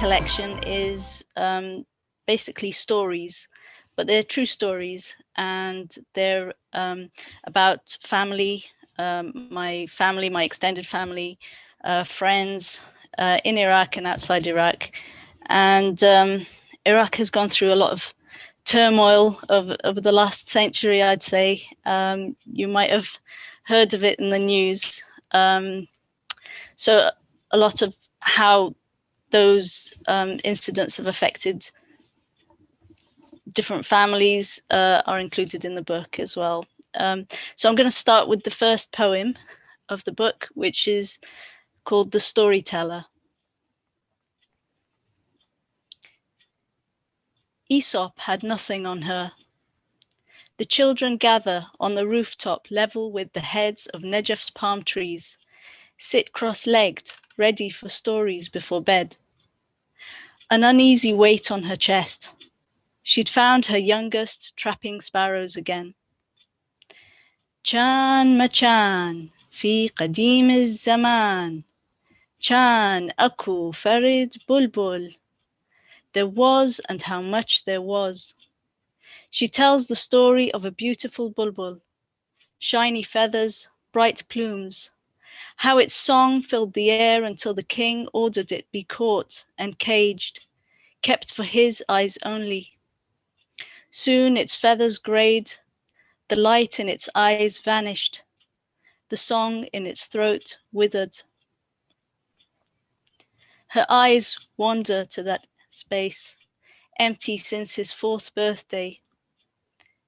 collection is basically stories, but they're true stories, and they're about family, my extended family, friends in Iraq and outside Iraq. And Iraq has gone through a lot of turmoil over the last century, I'd say. You might have heard of it in the news. So a lot of how those incidents have affected different families are included in the book as well. So I'm going to start with the first poem of the book, which is called The Storyteller. Aesop had nothing on her. The children gather on the rooftop level with the heads of Nejaf's palm trees, sit cross-legged, ready for stories before bed. An uneasy weight on her chest. She'd found her youngest trapping sparrows again. Chan machan fi qadim az-zaman. Chan aku farid bulbul. There was, and how much there was. She tells the story of a beautiful bulbul, shiny feathers, bright plumes, how its song filled the air until the king ordered it be caught and caged, kept for his eyes only. Soon its feathers grayed, the light in its eyes vanished, the song in its throat withered. Her eyes wander to that space, empty since his 4th birthday.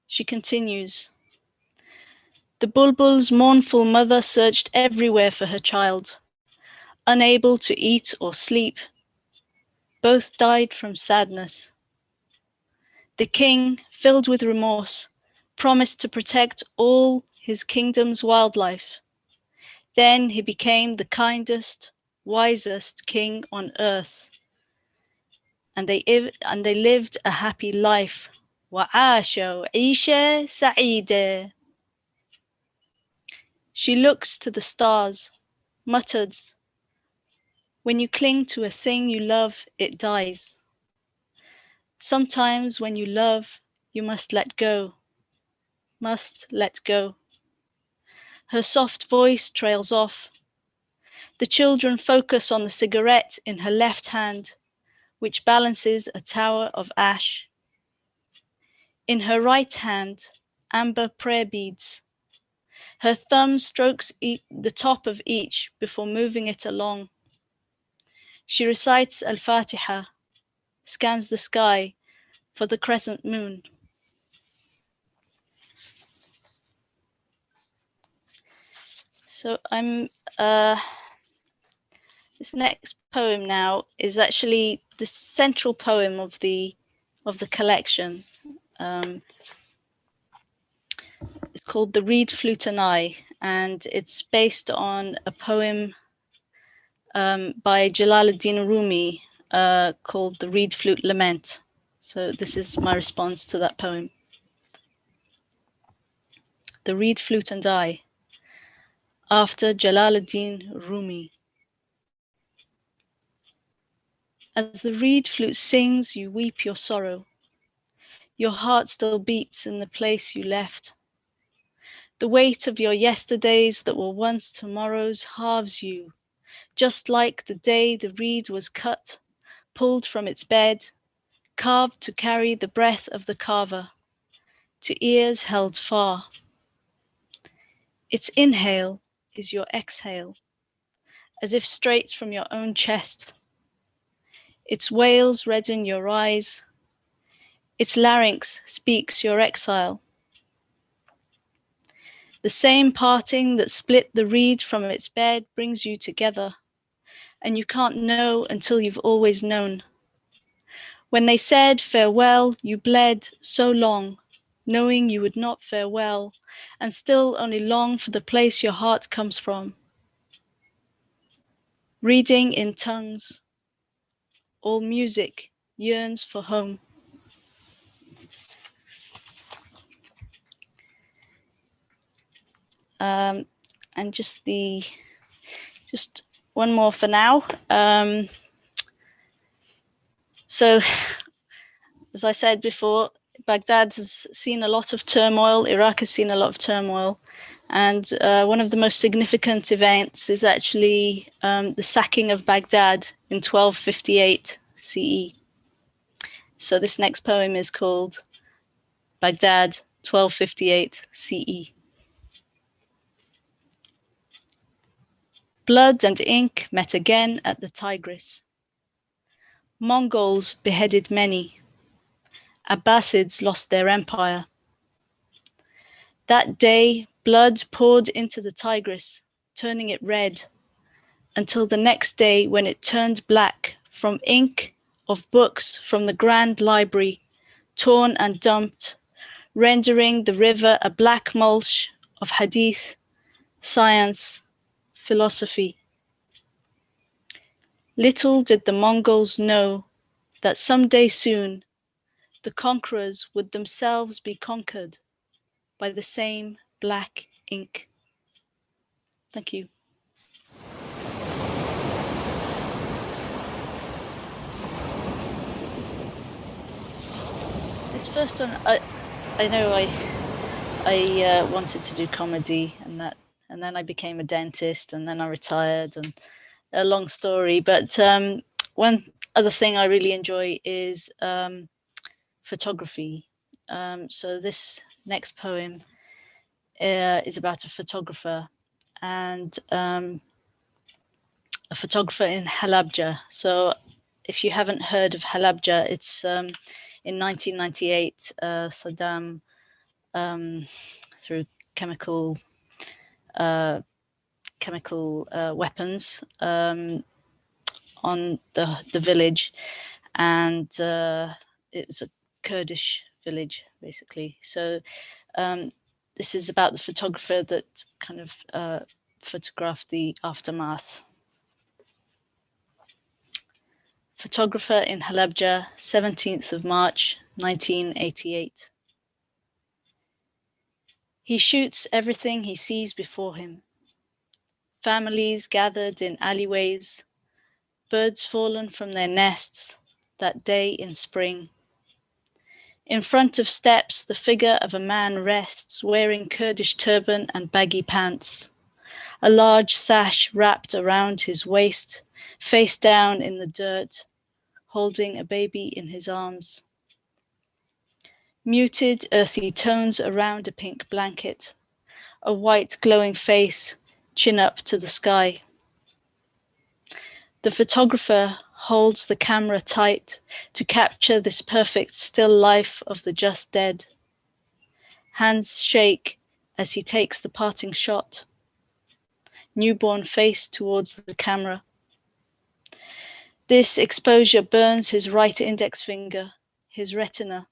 She continues. The bulbul's mournful mother searched everywhere for her child, unable to eat or sleep. Both died from sadness. The king, filled with remorse, promised to protect all his kingdom's wildlife. Then he became the kindest, wisest king on earth. And they lived a happy life. وَعَاشَوْا عِيشَةً سَعِيدَةً. She looks to the stars, muttered, when you cling to a thing you love, it dies. Sometimes when you love, you must let go. Must let go. Her soft voice trails off. The children focus on the cigarette in her left hand, which balances a tower of ash. In her right hand, amber prayer beads. Her thumb strokes the top of each before moving it along. She recites Al-Fatiha, scans the sky for the crescent moon. So this next poem now is actually the central poem of the collection. It's called The Reed, Flute and I, and it's based on a poem by Jalaluddin Rumi called The Reed, Flute, Lament. So this is my response to that poem. The Reed, Flute and I, after Jalaluddin Rumi. As the reed flute sings, you weep your sorrow. Your heart still beats in the place you left. The weight of your yesterdays that were once tomorrows halves you, just like the day the reed was cut, pulled from its bed, carved to carry the breath of the carver, to ears held far. Its inhale is your exhale, as if straight from your own chest. Its wails redden your eyes. Its larynx speaks your exile. The same parting that split the reed from its bed brings you together, and you can't know until you've always known. When they said farewell, you bled so long, knowing you would not farewell, and still only long for the place your heart comes from. Reading in tongues, all music yearns for home. And just one more for now. So, as I said before, Baghdad has seen a lot of turmoil. Iraq has seen a lot of turmoil. And one of the most significant events is actually the sacking of Baghdad in 1258 CE. So this next poem is called Baghdad, 1258 CE. Blood and ink met again at the Tigris. Mongols beheaded many. Abbasids lost their empire. That day, blood poured into the Tigris, turning it red, until the next day when it turned black from ink of books from the Grand Library, torn and dumped, rendering the river a black mulch of hadith, science, philosophy. Little did the Mongols know that someday soon the conquerors would themselves be conquered by the same black ink. Thank you. This first one, I know I wanted to do comedy, and then I became a dentist, and then I retired, and a long story. But one other thing I really enjoy is photography. So this next poem is about a photographer, and a photographer in Halabja. So if you haven't heard of Halabja, it's in 1998, Saddam, through chemical weapons on the village, and it's a Kurdish village, basically. So this is about the photographer that kind of photographed the aftermath. Photographer in Halabja, 17th of March, 1988. He shoots everything he sees before him. Families gathered in alleyways, birds fallen from their nests that day in spring. In front of steps, the figure of a man rests, wearing Kurdish turban and baggy pants, a large sash wrapped around his waist, face down in the dirt, holding a baby in his arms. Muted, earthy tones around a pink blanket, a white glowing face, chin up to the sky. The photographer holds the camera tight to capture this perfect still life of the just dead. Hands shake as he takes the parting shot. Newborn face towards the camera. This exposure burns his right index finger, his retina.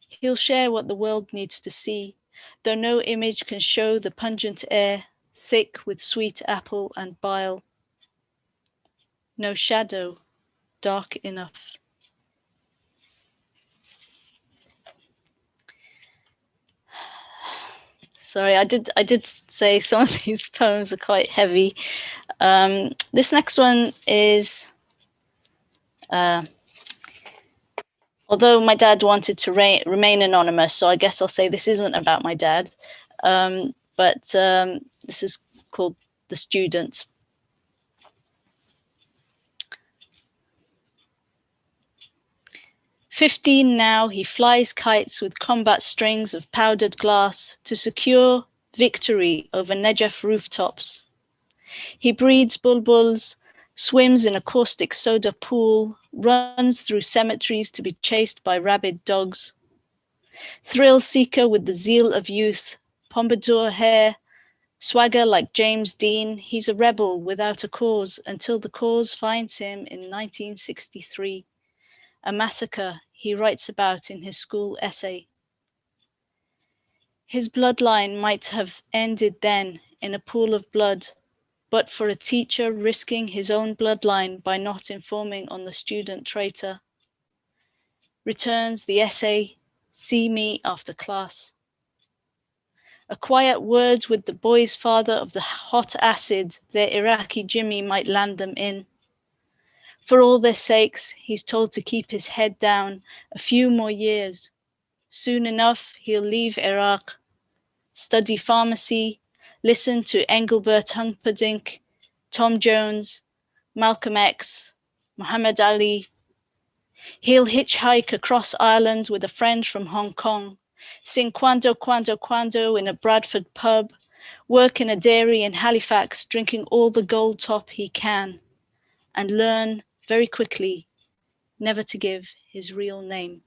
He'll share what the world needs to see, though no image can show the pungent air, thick with sweet apple and bile. No shadow, dark enough. Sorry, I did say some of these poems are quite heavy. This next one is, although my dad wanted to remain anonymous, so I guess I'll say this isn't about my dad, but this is called The Student. "15 now, he flies kites with combat strings of powdered glass to secure victory over Nejaf rooftops. He breeds bulbuls, swims in a caustic soda pool, runs through cemeteries to be chased by rabid dogs. Thrill seeker with the zeal of youth, pompadour hair, swagger like James Dean, he's a rebel without a cause until the cause finds him in 1963. A massacre he writes about in his school essay. His bloodline might have ended then in a pool of blood, but for a teacher risking his own bloodline by not informing on the student traitor. Returns the essay, see me after class. A quiet word with the boy's father of the hot acid their Iraqi Jimmy might land them in. For all their sakes, he's told to keep his head down a few more years. Soon enough, he'll leave Iraq, study pharmacy, listen to Engelbert Humperdinck, Tom Jones, Malcolm X, Muhammad Ali. He'll hitchhike across Ireland with a friend from Hong Kong, sing Quando, Quando, Quando in a Bradford pub, work in a dairy in Halifax, drinking all the gold top he can, and learn very quickly never to give his real name.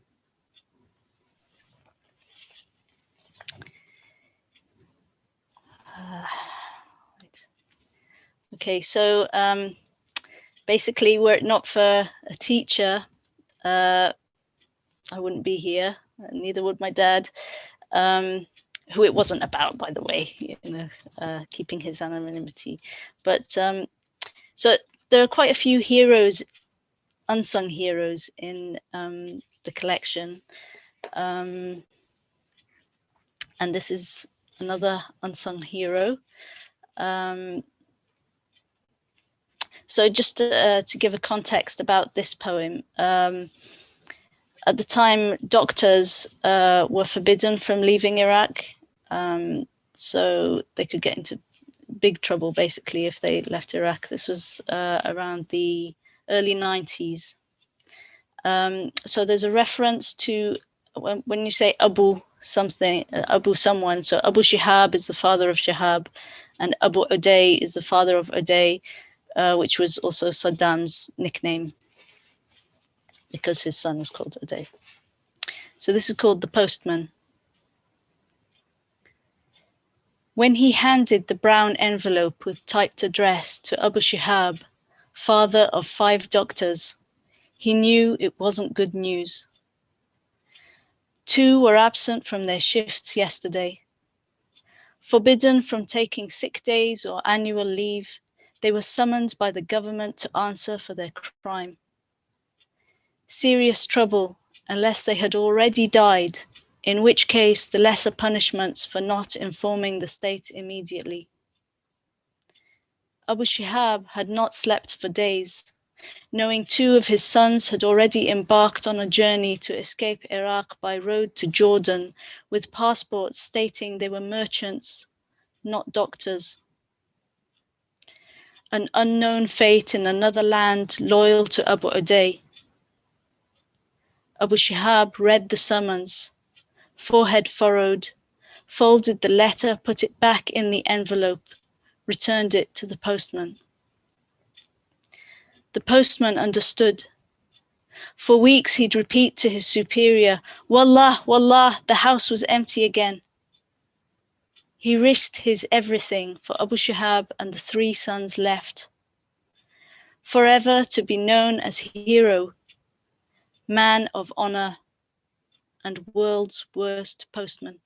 Okay, so basically, were it not for a teacher, I wouldn't be here. Neither would my dad, who it wasn't about, by the way, keeping his anonymity. But so there are quite a few heroes, unsung heroes in the collection. And this is another unsung hero. So just to give a context about this poem, at the time, doctors were forbidden from leaving Iraq, so they could get into big trouble, basically, if they left Iraq. This was around the early 90s. So there's a reference to, when you say Abu something, Abu someone, so Abu Shihab is the father of Shihab, and Abu Uday is the father of Uday, which was also Saddam's nickname, because his son was called Uday. So this is called The Postman. When he handed the brown envelope with typed address to Abu Shihab, father of 5 doctors, he knew it wasn't good news. 2 were absent from their shifts yesterday. Forbidden from taking sick days or annual leave, they were summoned by the government to answer for their crime. Serious trouble, unless they had already died, in which case the lesser punishments for not informing the state immediately. Abu Shihab had not slept for days, knowing 2 of his sons had already embarked on a journey to escape Iraq by road to Jordan, with passports stating they were merchants, not doctors. An unknown fate in another land loyal to Abu Uday. Abu Shihab read the summons, forehead furrowed, folded the letter, put it back in the envelope, returned it to the postman. The postman understood. For weeks he'd repeat to his superior, Wallah, Wallah, the house was empty again. He risked his everything for Abu Shihab and the 3 sons left. Forever to be known as hero, man of honor, and world's worst postman.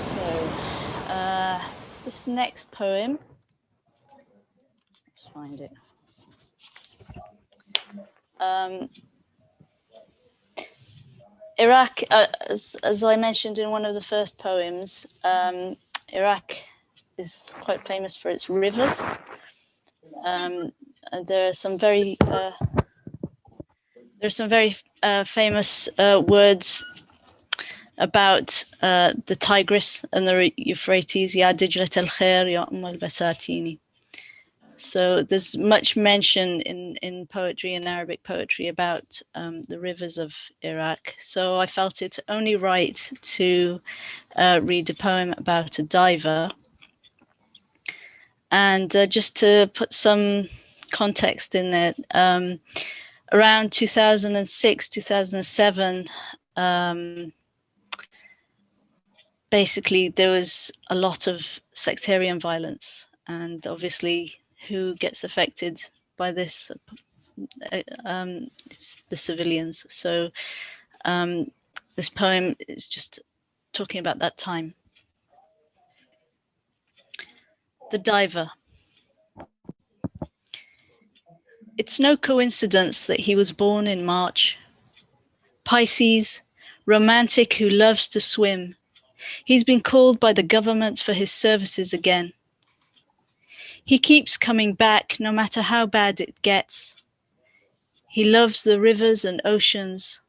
So, this next poem, let's find it. Iraq, as I mentioned in one of the first poems, Iraq is quite famous for its rivers. And there are some very famous words about the Tigris and the Euphrates. Ya Dijlat al-Khair, ya al-Basatini. So there's much mention in poetry and Arabic poetry about the rivers of Iraq. So I felt it only right to read a poem about a diver. And just to put some context in it, around 2006, 2007, basically there was a lot of sectarian violence, and obviously who gets affected by this? It's the civilians. So this poem is just talking about that time. The diver. It's no coincidence that he was born in March. Pisces, romantic who loves to swim. He's been called by the government for his services again. He keeps coming back no matter how bad it gets. He loves the rivers and oceans.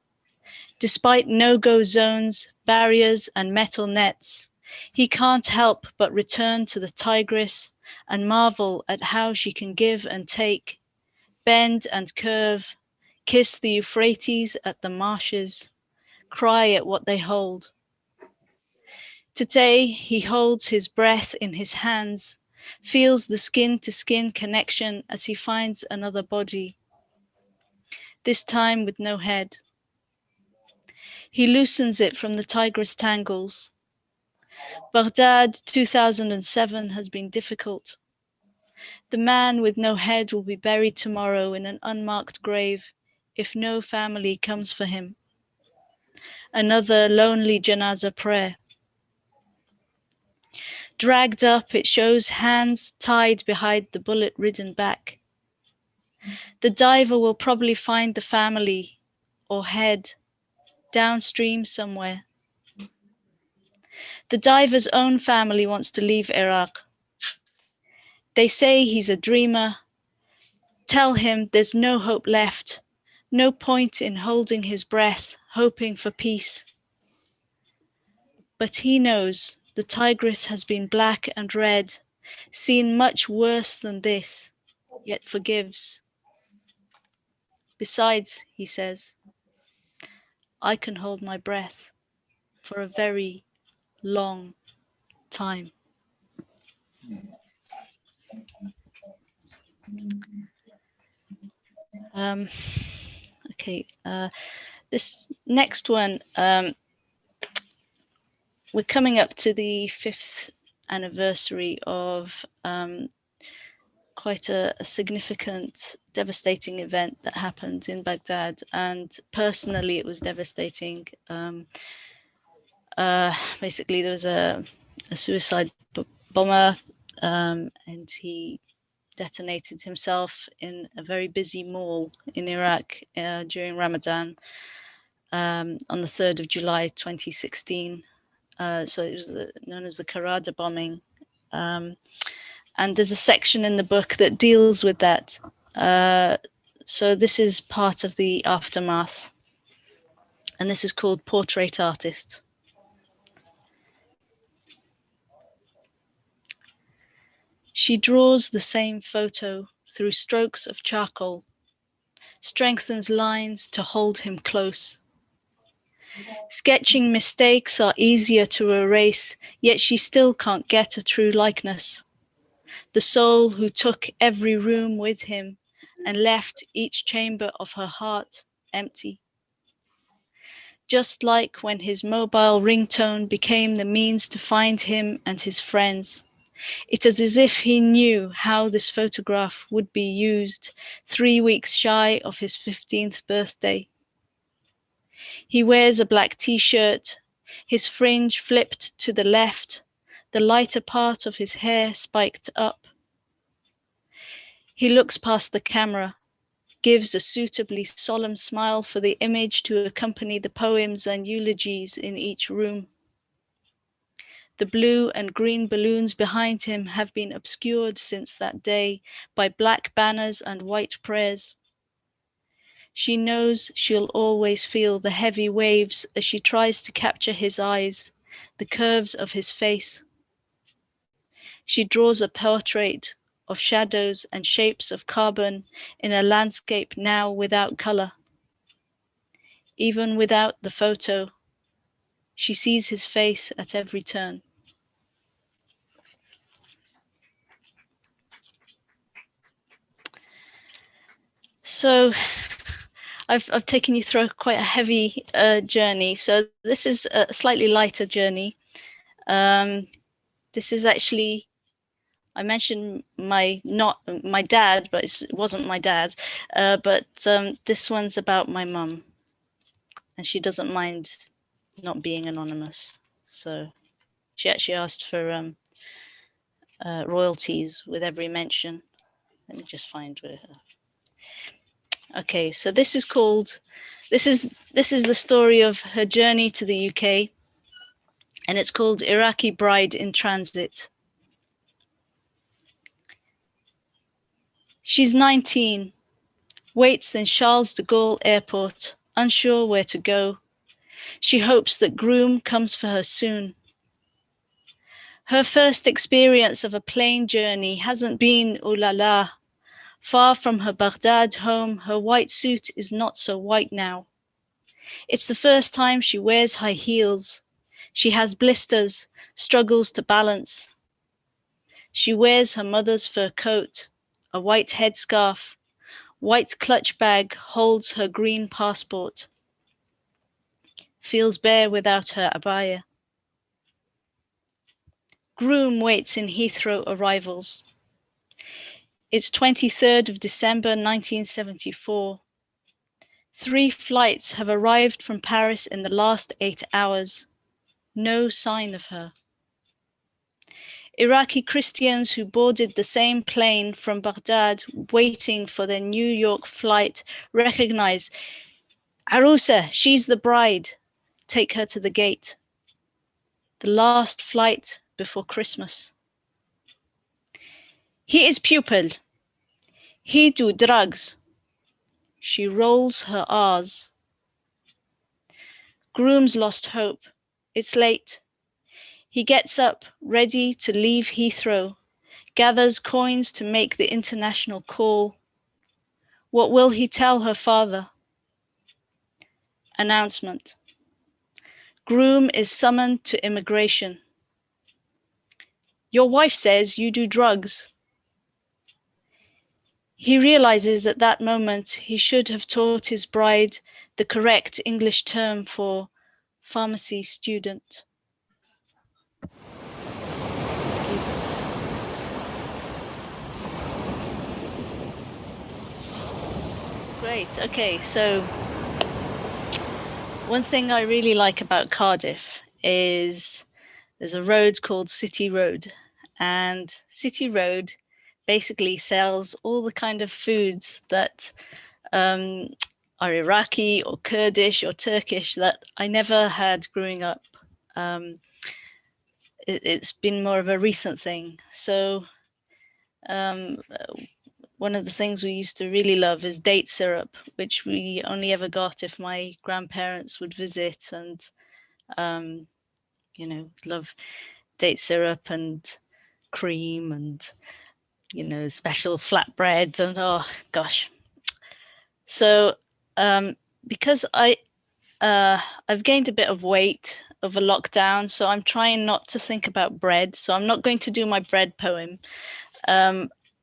Despite no-go zones, barriers, and metal nets, he can't help but return to the Tigris and marvel at how she can give and take, bend and curve, kiss the Euphrates at the marshes, cry at what they hold. Today, he holds his breath in his hands, feels the skin-to-skin connection as he finds another body, this time with no head. He loosens it from the Tigris tangles. Baghdad 2007 has been difficult. The man with no head will be buried tomorrow in an unmarked grave if no family comes for him. Another lonely janazah prayer. Dragged up, it shows hands tied behind the bullet-ridden back. The diver will probably find the family or head downstream somewhere. The diver's own family wants to leave Iraq. They say he's a dreamer. Tell him there's no hope left, no point in holding his breath, hoping for peace. But he knows the Tigris has been black and red, seen much worse than this, yet forgives. Besides, he says, I can hold my breath for a very long time. Okay, this next one, we're coming up to the 5th anniversary of quite a significant, devastating event that happened in Baghdad, and personally it was devastating. Basically there was a suicide bomber, and he detonated himself in a very busy mall in Iraq during Ramadan on the 3rd of July 2016. So it was known as the Cwrw bombing. And there's a section in the book that deals with that. So this is part of the aftermath. And this is called Portrait Artist. She draws the same photo through strokes of charcoal, strengthens lines to hold him close. Sketching mistakes are easier to erase, yet she still can't get a true likeness. The soul who took every room with him and left each chamber of her heart empty. Just like when his mobile ringtone became the means to find him and his friends. It is as if he knew how this photograph would be used 3 weeks shy of his 15th birthday. He wears a black t-shirt, his fringe flipped to the left, the lighter part of his hair spiked up. He looks past the camera, gives a suitably solemn smile for the image to accompany the poems and eulogies in each room. The blue and green balloons behind him have been obscured since that day by black banners and white prayers. She knows she'll always feel the heavy waves as she tries to capture his eyes, the curves of his face. She draws a portrait of shadows and shapes of carbon in a landscape now without color. Even without the photo, she sees his face at every turn. So I've taken you through quite a heavy journey. So this is a slightly lighter journey. This is actually, I mentioned not my dad, but it wasn't my dad. But this one's about my mum, and she doesn't mind not being anonymous. So she actually asked for royalties with every mention. Let me just find where. Okay, so this is the story of her journey to the UK, and it's called Iraqi Bride in Transit. She's 19, waits in Charles de Gaulle Airport, unsure where to go. She hopes that groom comes for her soon. Her first experience of a plane journey hasn't been ooh la la. Far from her Baghdad home, her white suit is not so white now. It's the first time she wears high heels. She has blisters, struggles to balance. She wears her mother's fur coat, a white headscarf. White clutch bag holds her green passport. Feels bare without her abaya. Groom waits in Heathrow arrivals. It's 23rd of December 1974. 3 flights have arrived from Paris in the last 8 hours. No sign of her. Iraqi Christians who boarded the same plane from Baghdad waiting for their New York flight recognize Arusa, she's the bride. Take her to the gate. The last flight before Christmas. He is pupil. He do drugs. She rolls her R's. Groom's lost hope. It's late. He gets up, ready to leave Heathrow, gathers coins to make the international call. What will he tell her father? Announcement. Groom is summoned to immigration. Your wife says you do drugs. He realizes at that moment he should have taught his bride the correct English term for pharmacy student. Great, okay, so one thing I really like about Cardiff is there's a road called City Road, and City Road basically sells all the kind of foods that are Iraqi or Kurdish or Turkish that I never had growing up. It's been more of a recent thing. So one of the things we used to really love is date syrup, which we only ever got if my grandparents would visit, and love date syrup and cream and special flatbreads and oh gosh. So because I've gained a bit of weight over lockdown, so I'm trying not to think about bread. So I'm not going to do my bread poem.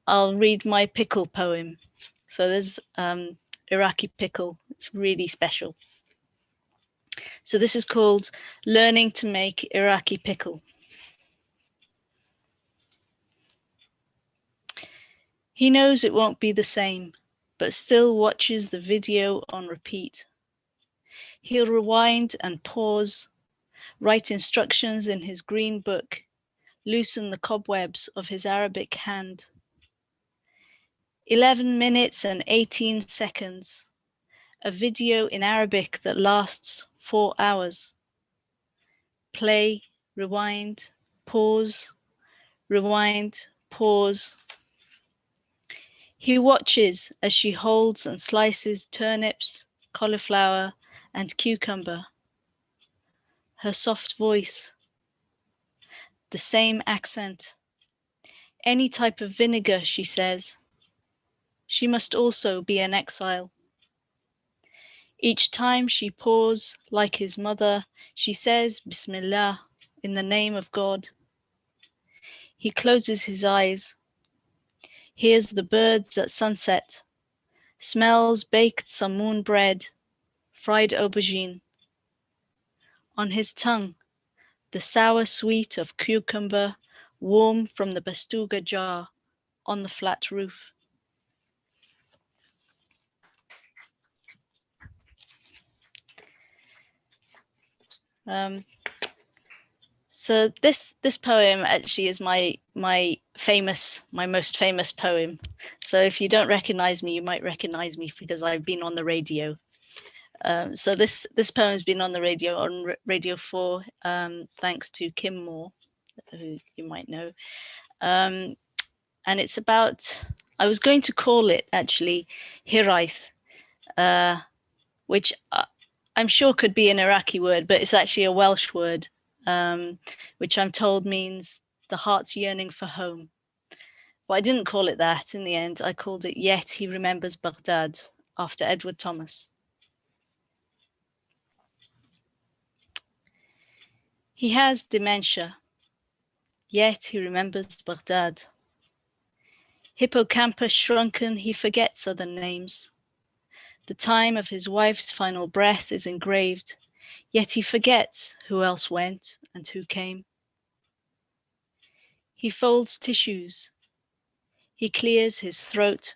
I'll read my pickle poem. So there's Iraqi pickle. It's really special. So this is called Learning to Make Iraqi Pickle. He knows it won't be the same, but still watches the video on repeat. He'll rewind and pause, write instructions in his green book, loosen the cobwebs of his Arabic hand. 11 minutes and 18 seconds. A video in Arabic that lasts 4 hours. Play, rewind, pause, rewind, pause. He watches as she holds and slices turnips, cauliflower, and cucumber. Her soft voice, the same accent. Any type of vinegar, she says. She must also be an exile. Each time she pours, like his mother, she says, Bismillah, in the name of God. He closes his eyes, hears the birds at sunset, smells baked samoon bread, fried aubergine. On his tongue, the sour sweet of cucumber, warm from the bastuga jar on the flat roof. So this poem actually is my most famous poem. So if you don't recognize me, you might recognize me because I've been on the radio. So this poem has been on the radio, on Radio 4, thanks to Kim Moore, who you might know. And it's about, I was going to call it actually Hiraeth, which I'm sure could be an Iraqi word, but it's actually a Welsh word, which I'm told means the heart's yearning for home. But I didn't call it that in the end. I called it Yet He Remembers Baghdad, after Edward Thomas. He has dementia, yet he remembers Baghdad. Hippocampus shrunken, he forgets other names. The time of his wife's final breath is engraved, yet he forgets who else went and who came. He folds tissues. He clears his throat.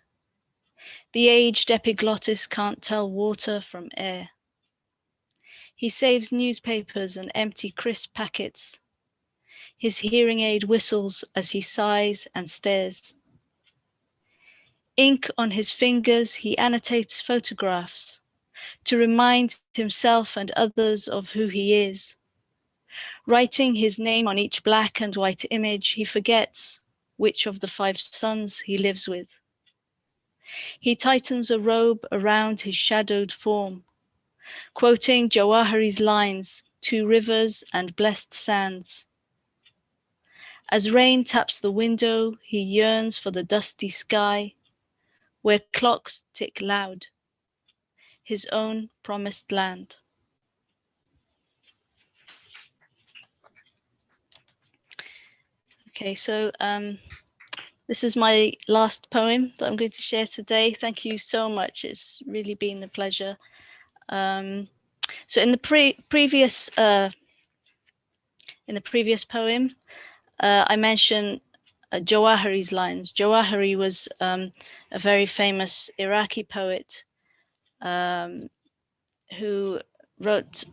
The aged epiglottis can't tell water from air. He saves newspapers and empty crisp packets. His hearing aid whistles as he sighs and stares. Ink on his fingers, he annotates photographs to remind himself and others of who he is. Writing his name on each black and white image, he forgets which of the 5 sons he lives with. He tightens a robe around his shadowed form, quoting Jawahari's lines, 2 rivers and blessed sands. As rain taps the window, he yearns for the dusty sky, where clocks tick loud, his own promised land. Okay, so this is my last poem that I'm going to share today. Thank you so much. It's really been a pleasure. So in the previous poem, I mentioned Jawahari's lines. Jawahari was a very famous Iraqi poet who wrote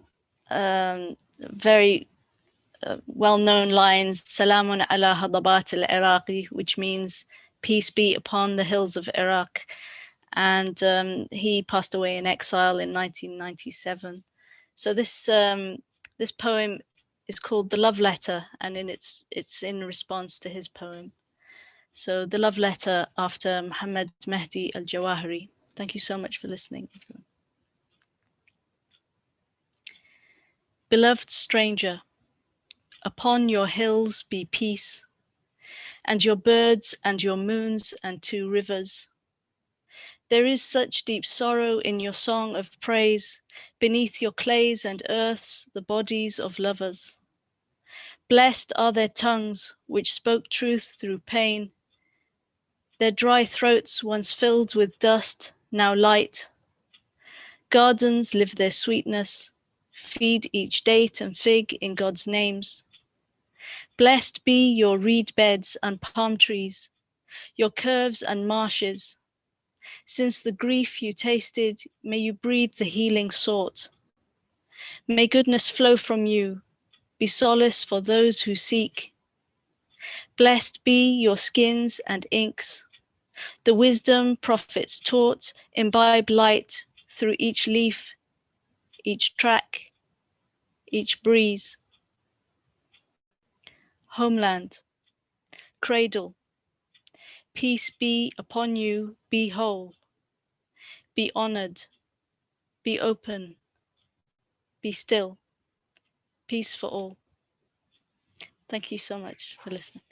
very well-known lines, Salamun ala hadabat al-Iraqi, which means peace be upon the hills of Iraq. And he passed away in exile in 1997. So this poem is called The Love Letter, and it's in response to his poem. So The Love Letter, after Muhammad Mehdi al-Jawahari. Thank you so much for listening, everyone. Beloved stranger, upon your hills be peace, and your birds and your moons and 2 rivers. There is such deep sorrow in your song of praise, beneath your clays and earths, the bodies of lovers. Blessed are their tongues, which spoke truth through pain, their dry throats once filled with dust, now light. Gardens live their sweetness, feed each date and fig in God's names. Blessed be your reed beds and palm trees, your curves and marshes. Since the grief you tasted, may you breathe the healing sought. May goodness flow from you, be solace for those who seek. Blessed be your skins and inks, the wisdom prophets taught, imbibe light through each leaf, each track, each breeze. Homeland, cradle, peace be upon you, be whole, be honored, be open, be still, peace for all. Thank you so much for listening.